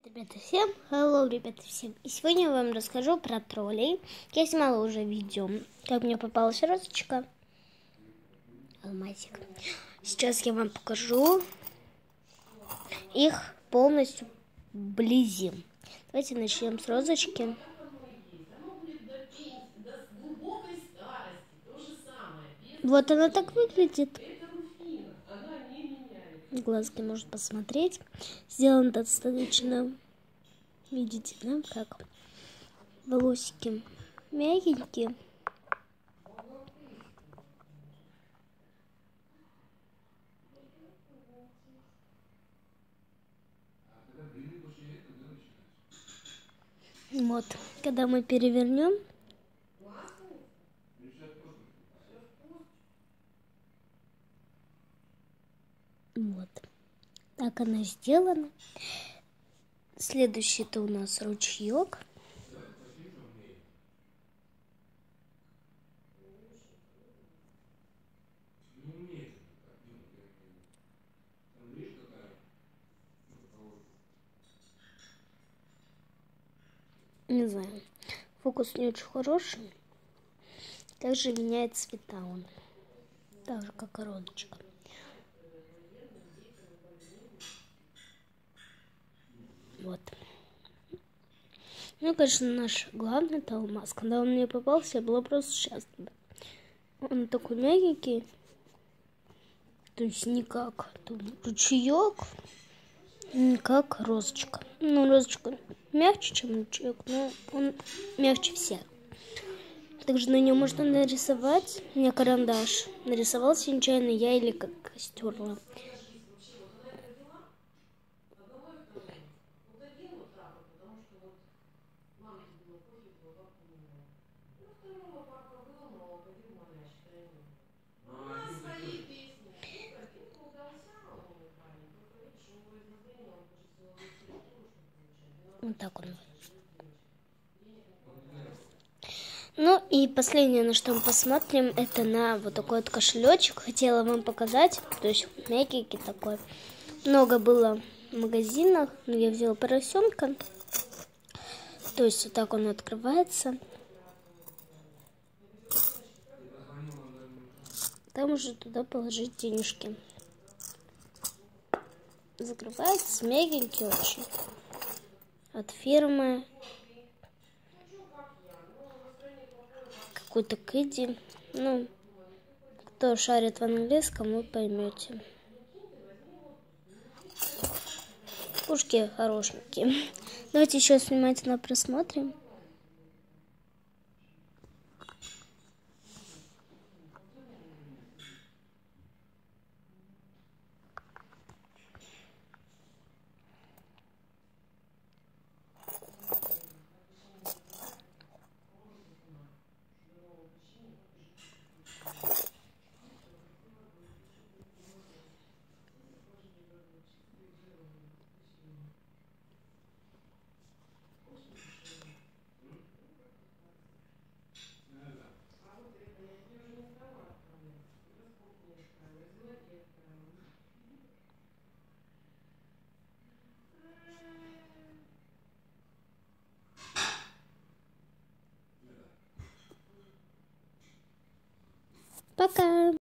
Ребята, всем hello, ребята, всем. И сегодня я вам расскажу про троллей. Я снимала уже видео, как мне попалась розочка. Алмазик. Сейчас я вам покажу их полностью вблизи. Давайте начнем с розочки. Вот она так выглядит. Глазки можно посмотреть. Сделан достаточно, видите, да, как волосики мягенькие. Вот, когда мы перевернем, вот, так она сделана. Следующий-то у нас ручеек. Не знаю, фокус не очень хороший. Также меняет цвета он. Так же, как и розочка. Вот. Ну, конечно, наш главный это алмаз. Когда он мне попался, я была просто счастлива. Он такой мягенький. То есть не как ручеек, не как розочка. Ну, розочка мягче, чем ручеек, но он мягче всех. Также на нем можно нарисовать. У меня карандаш. Нарисовался нечаянно я или как стерла. Вот так он. Ну и последнее, на что мы посмотрим, это на вот такой вот кошелечек. Хотела вам показать. То есть мягенький такой. Много было в магазинах. Но я взяла поросенка. То есть вот так он открывается. Там уже туда положить денежки. Закрывается, мягенький очень. От фирмы. Какой-то Кэдди. Ну, кто шарит в английском, вы поймете. Пушки хорошенькие. Давайте еще внимательно просмотрим.